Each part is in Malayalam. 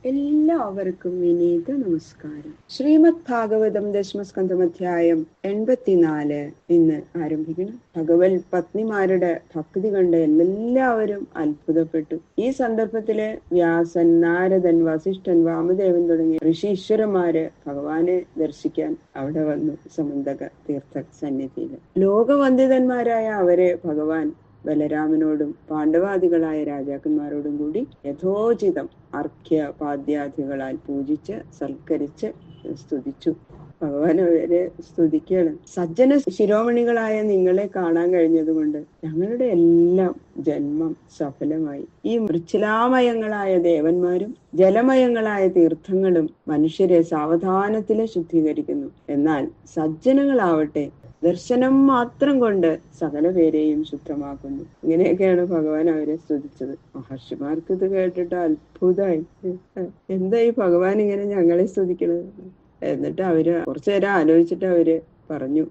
എല്ലാവർക്കും വിനീത നമസ്കാരം. ശ്രീമദ് ഭാഗവതം ദശമസ്കന്ധം അധ്യായം 84 ഇന്ന് ആരംഭിക്കണം. ഭഗവത് പത്നിമാരുടെ ഭക്തി കണ്ട് എല്ലാവരും അത്ഭുതപ്പെട്ടു. ഈ സന്ദർഭത്തില് വ്യാസൻ, നാരദൻ, വസിഷ്ഠൻ, വാമദേവൻ തുടങ്ങിയ ഋഷീശ്വരന്മാര് ഭഗവാനെ ദർശിക്കാൻ അവിടെ വന്നു. സമന്തക തീർത്ഥ സന്നിധിയില് ലോകവന്ദിതന്മാരായ അവരെ ഭഗവാൻ ബലരാമനോടും പാണ്ഡവാദികളായ രാജാക്കന്മാരോടും കൂടി യഥോചിതം അർഘ്യപാദ്യാദികളാൽ പൂജിച്ച് സൽക്കരിച്ച് സ്തുതിച്ചു. ഭഗവാൻ അവരെ സ്തുതിക്കുകയാണ്. സജ്ജന ശിരോമണികളായ നിങ്ങളെ കാണാൻ കഴിഞ്ഞതുകൊണ്ട് ഞങ്ങളുടെ എല്ലാം ജന്മം സഫലമായി. ഈ മൃച്ഛിലാമയങ്ങളായ ദേവന്മാരും ജലമയങ്ങളായ തീർത്ഥങ്ങളും മനുഷ്യരെ സാവധാനത്തില് ശുദ്ധീകരിക്കുന്നു. എന്നാൽ സജ്ജനങ്ങളാവട്ടെ ദർശനം മാത്രം കൊണ്ട് സകല പേരെയും ശുദ്ധമാക്കുന്നു. ഇങ്ങനെയൊക്കെയാണ് ഭഗവാൻ അവരെ സ്തുതിച്ചത്. മഹർഷിമാർക്ക് ഇത് കേട്ടിട്ട് അത്ഭുതമായി. എന്താ ഈ ഭഗവാൻ ഇങ്ങനെ ഞങ്ങളെ സ്തുതിക്കണത്? എന്നിട്ട് അവര് കുറച്ചു നേരം ആലോചിച്ചിട്ട് അവര് പറഞ്ഞു,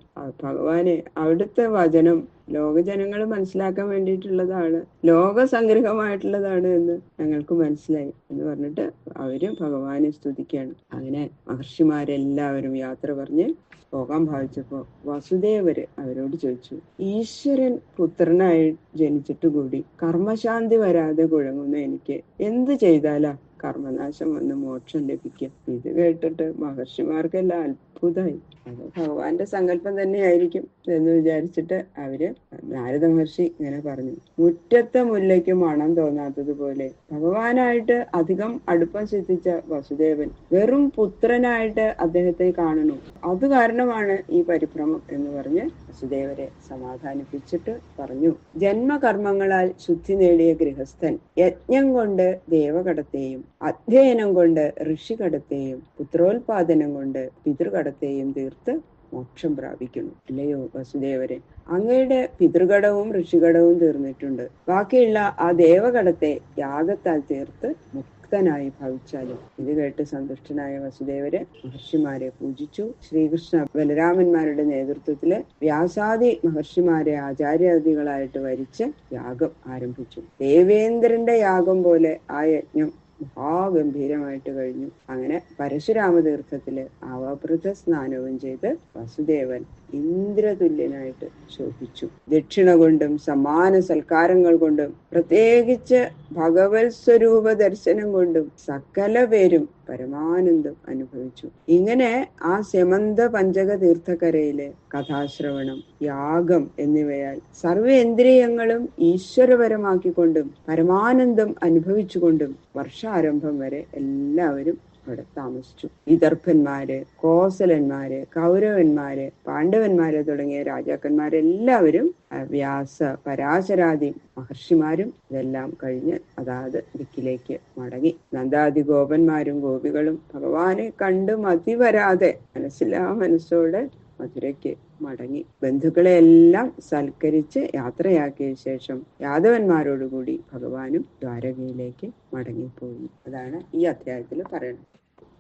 ഭഗവാനെ അവിടുത്തെ വചനം ലോകജനങ്ങൾ മനസ്സിലാക്കാൻ വേണ്ടിയിട്ടുള്ളതാണ്, ലോകസംഗ്രഹമായിട്ടുള്ളതാണ് എന്ന് ഞങ്ങൾക്ക് മനസ്സിലായി എന്ന് പറഞ്ഞിട്ട് അവരും ഭഗവാനെ സ്തുതിക്കുകയാണ്. അങ്ങനെ മഹർഷിമാരെല്ലാവരും യാത്ര പറഞ്ഞ് പോകാൻ ഭാവിച്ചപ്പോ വസുദേവര് അവരോട് ചോദിച്ചു, ഈശ്വരൻ പുത്രനായി ജനിച്ചിട്ട് കൂടി കർമ്മശാന്തി വരാതെ കുഴങ്ങുന്ന എനിക്ക് എന്ത് ചെയ്താലാ കർമ്മനാശം വന്ന് മോക്ഷം ലഭിക്കും? ഇത് കേട്ടിട്ട് മഹർഷിമാർക്കെല്ലാം അത്ഭുതമായി. അത് ഭഗവാന്റെ സങ്കല്പം തന്നെയായിരിക്കും എന്ന് വിചാരിച്ചിട്ട് അവര് നാരദ മഹർഷി ഇങ്ങനെ പറഞ്ഞു, മുറ്റത്തെ മുല്ലയ്ക്ക് മണം തോന്നാത്തതുപോലെ ഭഗവാനായിട്ട് അധികം അടുപ്പം സിദ്ധിച്ച വസുദേവൻ വെറും പുത്രനായിട്ട് അദ്ദേഹത്തെ കാണുന്നു. അത് കാരണമാണ് ഈ പരിഭ്രമം എന്ന് പറഞ്ഞ് വസുദേവരെ സമാധാനിപ്പിച്ചിട്ട് പറഞ്ഞു, ജന്മകർമ്മങ്ങളാൽ ശുദ്ധി നേടിയ ഗൃഹസ്ഥൻ യജ്ഞം കൊണ്ട് ദേവകടത്തെയും അധ്യയനം കൊണ്ട് ഋഷികടത്തെയും പുത്രോത്പാദനം കൊണ്ട് പിതൃകടത്തെയും തീർത്ത് മോക്ഷം പ്രാപിക്കുന്നു. അല്ലയോ വസുദേവരെ, അങ്ങയുടെ പിതൃഘടവും ഋഷിഘടവും തീർന്നിട്ടുണ്ട്. ബാക്കിയുള്ള ആ ദേവകടത്തെ യാഗത്താൽ തീർത്ത് മുക്തനായി ഭവിച്ചാലും. ഇത് കേട്ട് സന്തുഷ്ടനായ വസുദേവര് മഹർഷിമാരെ പൂജിച്ചു. ശ്രീകൃഷ്ണ ബലരാമന്മാരുടെ നേതൃത്വത്തില് വ്യാസാദി മഹർഷിമാരെ ആചാര്യാദികളായിട്ട് വരിച്ച് യാഗം ആരംഭിച്ചു. ദേവേന്ദ്രന്റെ യാഗം പോലെ ആ യജ്ഞം മഹാഗംഭീരമായിട്ട് കഴിഞ്ഞു. അങ്ങനെ പരശുരാമ തീർത്ഥത്തില് അവഭൃത സ്നാനവും ചെയ്ത് വസുദേവൻ ഇന്ദ്രതുല്യനായിട്ട് ശോഭിച്ചു. ദക്ഷിണ കൊണ്ടും സമ്മാന സൽക്കാരങ്ങൾ കൊണ്ടും പ്രത്യേകിച്ച് ഭഗവത് സ്വരൂപ ദർശനം കൊണ്ടും സകല പേരും പരമാനന്ദം അനുഭവിച്ചു. ഇങ്ങനെ ആ സ്യമന്ത പഞ്ചക തീർത്ഥക്കരയിലെ കഥാശ്രവണം, യാഗം എന്നിവയാൽ സർവേന്ദ്രിയങ്ങളും ഈശ്വരപരമാക്കിക്കൊണ്ടും പരമാനന്ദം അനുഭവിച്ചുകൊണ്ടും വർഷാരംഭം വരെ എല്ലാവരും അവിടെ താമസിച്ചു. വിദർഭന്മാര്, കോസലന്മാര്, കൗരവന്മാര്, പാണ്ഡവന്മാര് തുടങ്ങിയ രാജാക്കന്മാരെല്ലാവരും വ്യാസ പരാശരാദി മഹർഷിമാരും ഇതെല്ലാം കഴിഞ്ഞ് അതാത് ദിക്കിലേക്ക് മടങ്ങി. നന്ദാദി ഗോപന്മാരും ഗോപികളും ഭഗവാനെ കണ്ട് മതി വരാതെ മനസ്സോടെ മധുരയ്ക്ക് മടങ്ങി. ബന്ധുക്കളെ എല്ലാം സൽക്കരിച്ച് യാത്രയാക്കിയ ശേഷം യാദവന്മാരോടുകൂടി ഭഗവാനും ദ്വാരകയിലേക്ക് മടങ്ങിപ്പോയി. അതാണ് ഈ അധ്യായത്തിൽ പറയുന്നത്.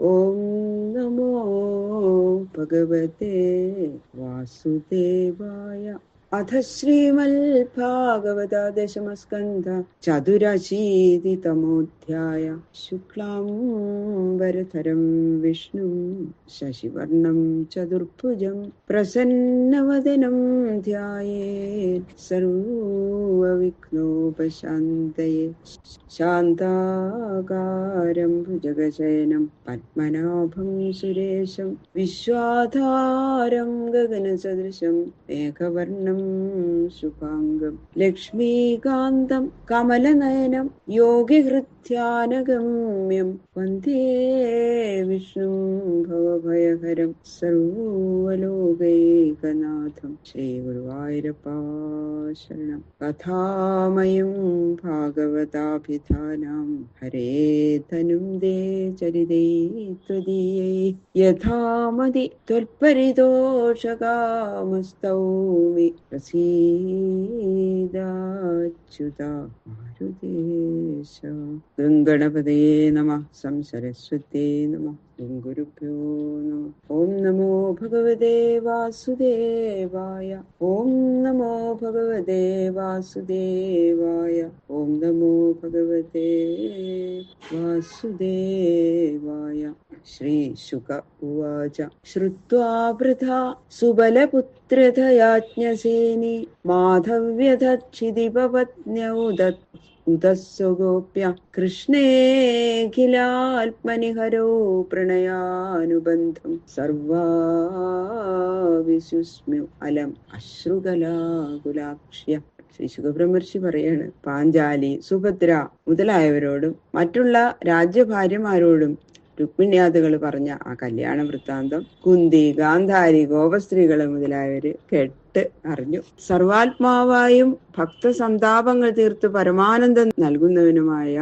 ഓം നമോ ഭഗവതേ വാസുദേവായ. അഥ ശ്രീമദ്ഭാഗവത ദശമസ്കന്ധ ചതുരശീതിതമോധ്യായ. ശുക്ലാംബരധരം വിഷ്ണു ശശിവർണം ചതുർഭുജം പ്രസന്നവദനം ധ്യായേത് സർവവിഘ്നോപശാന്തയേ. ശാന്താകാരം ഭുജഗശയനം പദ്മനാഭം സുരേശം വിശ്വാധാരം ഗഗനസദൃശം മേഘവർണം ശുഭാംഗം ലക്ഷ്മീകാന്തം കമലനയനം യോഗിഹൃദ്ധ്യാനഗമ്യം വന്ദേ വിഷ്ണു ഭവഭയഹരം സർവലോകൈകനാഥം ശ്രീഗുരുവായൂരപ്പാ ശരണം. കഥാമയം ഭാഗവതാഭിധാനം ഹരേ തനും ദേ ചരിതൈ ത്വദീയൈ യഥാമതി ത്വൽപരിതോഷകാമസ്തൗമി പ്രസീദാച്യുത മാരുതേശ. ഗംഗണപതയേ നമഃ. സംസരസ്വത്യേ നമഃ. ഗുരുഭ്യോ നമഃ. ഓം നമോ ഭഗവതേ വാസുദേവായ. ഓം നമോ ഭഗവതേ വാസുദേവായ. ഓം നമോ ഭഗവതേ വാസുദേവായ. ശ്രീശുക ഉവാച ശ്രുത്വാ വൃഥാ സുബലപുത്രതയാജ്ഞസേനി മാധവ്യതക്ഷിതിപപത്ന്യൗദത് ഉദസ്വഗോപ്യ കൃഷ്ണേഖിലാത്മനി ഹരോ പ്രണയാനുബന്ധം സർവാവിസുസ്മ്യു അലം അശ്രുകലാകുലാക്ഷ്യ. ശ്രീ ശുഖബ്രഹ്മർഷി പറയാണ്, പാഞ്ചാലി, സുഭദ്ര മുതലായവരോടും മറ്റുള്ള രാജ്യഭാര്യമാരോടും രുക്മിണ്യാദികൾ പറഞ്ഞ ആ കല്യാണ വൃത്താന്തം കുന്തി, ഗാന്ധാരി, ഗോപസ്ത്രീകള് മുതലായവര് കേട്ട് അറിഞ്ഞു. സർവാത്മാവായും ഭക്തസന്താപങ്ങൾ തീർത്ത് പരമാനന്ദം നൽകുന്നവനുമായ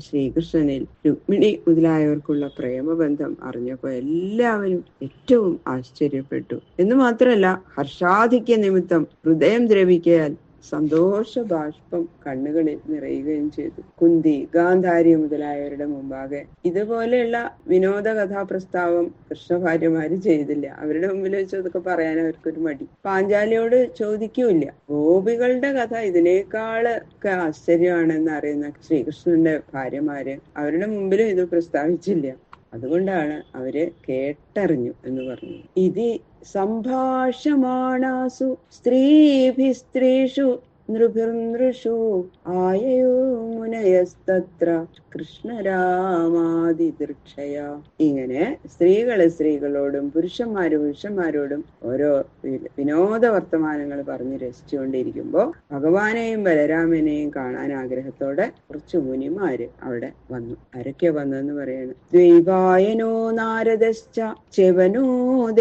ശ്രീകൃഷ്ണനിൽ രുക്മിണി മുതലായവർക്കുള്ള പ്രേമബന്ധം അറിഞ്ഞപ്പോ എല്ലാവരും ഏറ്റവും ആശ്ചര്യപ്പെട്ടു. എന്ന് മാത്രമല്ല, ഹർഷാധിക്യ നിമിത്തം ഹൃദയം ദ്രവിക്കയാൽ സന്തോഷ ബാഷ്പം കണ്ണുകളിൽ നിറയുകയും ചെയ്തു. കുന്തി, ഗാന്ധാരി മുതലായവരുടെ മുമ്പാകെ ഇതുപോലെയുള്ള വിനോദ കഥാപ്രസ്താവം കൃഷ്ണഭാര്യമാര് ചെയ്തില്ല. അവരുടെ മുമ്പിൽ വെച്ച് അതൊക്കെ പറയാൻ അവർക്കൊരു മടി. പാഞ്ചാലിയോട് ചോദിക്കൂല്ല. ഗോപികളുടെ കഥ ഇതിനേക്കാളൊക്കെ ആശ്ചര്യമാണെന്ന് അറിയുന്ന ശ്രീകൃഷ്ണന്റെ ഭാര്യമാര് അവരുടെ മുമ്പിലും ഇത് പ്രസ്താവിച്ചില്ല. അതുകൊണ്ടാണ് അവര് കേട്ടറിഞ്ഞു എന്ന് പറഞ്ഞു. ഇതി സംഭാഷമാണാസു സ്ത്രീഭിസ്ത്രീഷു നൃഭിർനൃഷു ആയയോ മുനയസ്തത്ര കൃഷ്ണരാമാതിദൃക്ഷയ. ഇങ്ങനെ സ്ത്രീകളോടും പുരുഷന്മാരോടും ഓരോ വിനോദ വർത്തമാനങ്ങൾ പറഞ്ഞ് രസിച്ചുകൊണ്ടിരിക്കുമ്പോ ഭഗവാനെയും ബലരാമനെയും കാണാൻ ആഗ്രഹത്തോടെ കുറച്ച് മുനിമാര് അവിടെ വന്നു. ആരൊക്കെ വന്നെന്ന് പറയാണ്. ദ്വൈപായനോ നാരദശ്ച ചെവനോ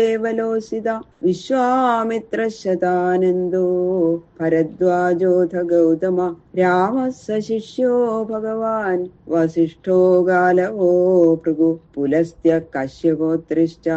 ദേവലോസിത വിശ്വാമിത്ര ശതാനന്ദോ ഭരദ്വാജോധ ഗൗതമ രാമ സശിഷ്യോ ഭഗവാൻ വസിഷ്ഠോ ഗാലവോ ഭൃഗു പുലസ്ത്യ കശ്യപോത്രിശ്ച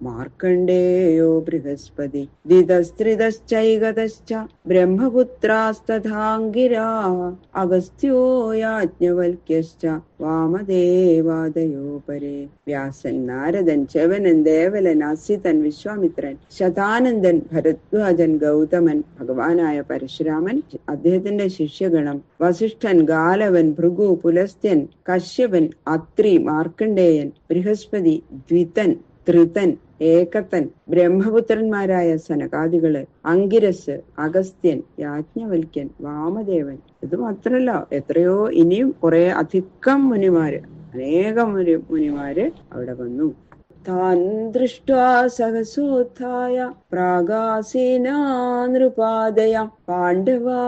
മാർക്കണ്ഡേയോ ബൃഹസ്പതി ദിതസ്ത്രിതശ്ചൈകതശ്ച ബ്രഹ്മപുത്രാസ്തഥാംഗിരാः അഗസ്ത്യോ യാജ്ഞവൽക്യശ്ച വാമദേവാദയോ പരേ. വ്യാസൻ, നാരദൻ, ച്യവനൻ, ദേവലൻ, അസിതൻ, വിശ്വാമിത്രൻ, ശതാനന്ദൻ, ഭരദ്വാജൻ, ഗൗതമൻ, ഭഗവാനായ പരശുരാമൻ, അദ്ദേഹത്തിന്റെ ശിഷ്യഗണം, വസിഷ്ഠൻ, ഗാലവൻ, ഭൃഗു, പുലസ്ത്യൻ, കശ്യപൻ, അത്രി, മാർക്കണ്ഡേയൻ, ബൃഹസ്പതി, ദ്വിതൻ, ത്രിതൻ, ഏകത്തൻ, ബ്രഹ്മപുത്രന്മാരായ സനകാദികള്, അങ്കിരസ്, അഗസ്ത്യൻ, യാജ്ഞവൽക്യൻ, വാമദേവൻ. ഇത് മാത്രല്ല, എത്രയോ ഇനിയും കുറെ അധികം മുനിമാര്, അനേകം മുനിമാര് അവിടെ വന്നു. താൻ ദൃഷ്ട്വാ സഹസോത്ഥായ പ്രാഗാസീനാ നൃപാദയ പാണ്ഡവാ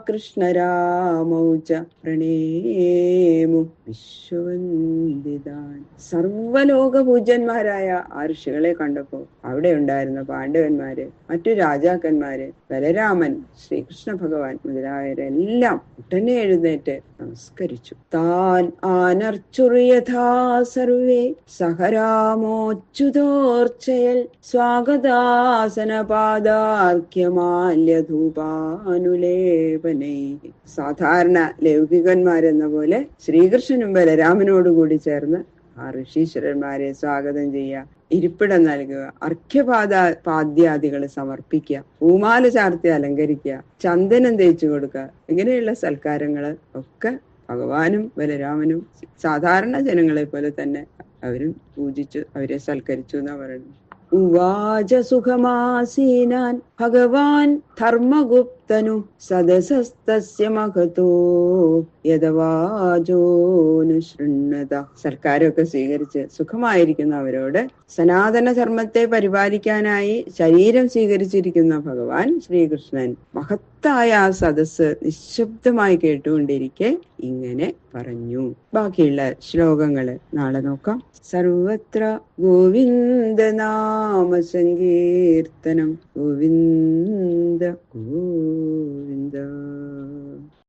കൃഷ്ണരാമൗച പ്രണേമു വിശ്വവന്ദിതാൻ. സർവലോകപൂജ്യന്മാരായ ആ ഋഷികളെ കണ്ടപ്പോ അവിടെ ഉണ്ടായിരുന്ന പാണ്ഡവന്മാര്, മറ്റു രാജാക്കന്മാര്, ബലരാമൻ, ശ്രീകൃഷ്ണ ഭഗവാൻ മുതലായവരെല്ലാം ഉടനെ എഴുന്നേറ്റ് നമസ്കരിച്ചു. താൻ ആനർച്ചുറിയഥാ സർവേ സഹരാമോച്യുതോർച്ചയൽ സ്വാഗതാസന പാദാർഘ്യമാല്യധൂപാനുലേപനൈ. സാധാരണ ലൗകികന്മാരെന്ന പോലെ ശ്രീകൃഷ്ണനും ബലരാമനോടുകൂടി ചേർന്ന് ആ ഋഷീശ്വരന്മാരെ സ്വാഗതം ചെയ്യുക, ഇരിപ്പിടം നൽകുക, പാദ്യാദികൾ സമർപ്പിക്കുക, പൂമാല ചാർത്തി അലങ്കരിക്കുക, ചന്ദനം തേച്ചു കൊടുക്കുക, ഇങ്ങനെയുള്ള സൽക്കാരങ്ങള് ഒക്കെ ഭഗവാനും ബലരാമനും സാധാരണ ജനങ്ങളെ പോലെ തന്നെ അവരും പൂജിച്ചു, അവരെ സൽക്കരിച്ചു എന്നാ പറയുന്നത്. ഉവാച സുഖമാസീനാൻ ഭഗവാൻ ധർമ്മഗുപ്തനു സദസസ്തസ്യ മഹതോ യദവാചോനു ശൃണ്വത. സൽക്കാരമൊക്കെ സ്വീകരിച്ച് സുഖമായിരിക്കുന്ന അവരോട് സനാതന ധർമ്മത്തെ പരിപാലിക്കാനായി ശരീരം സ്വീകരിച്ചിരിക്കുന്ന ഭഗവാൻ ശ്രീകൃഷ്ണൻ മഹത്തായ ആ സദസ് നിശബ്ദമായി കേട്ടുകൊണ്ടിരിക്കെ ഇങ്ങനെ പറഞ്ഞു. ബാക്കിയുള്ള ശ്ലോകങ്ങള് നാളെ നോക്കാം. സർവത്ര ഗോവിന്ദ നാമ സങ്കീർത്തനം. ഗോവിന്ദ ഗോവിന്ദ.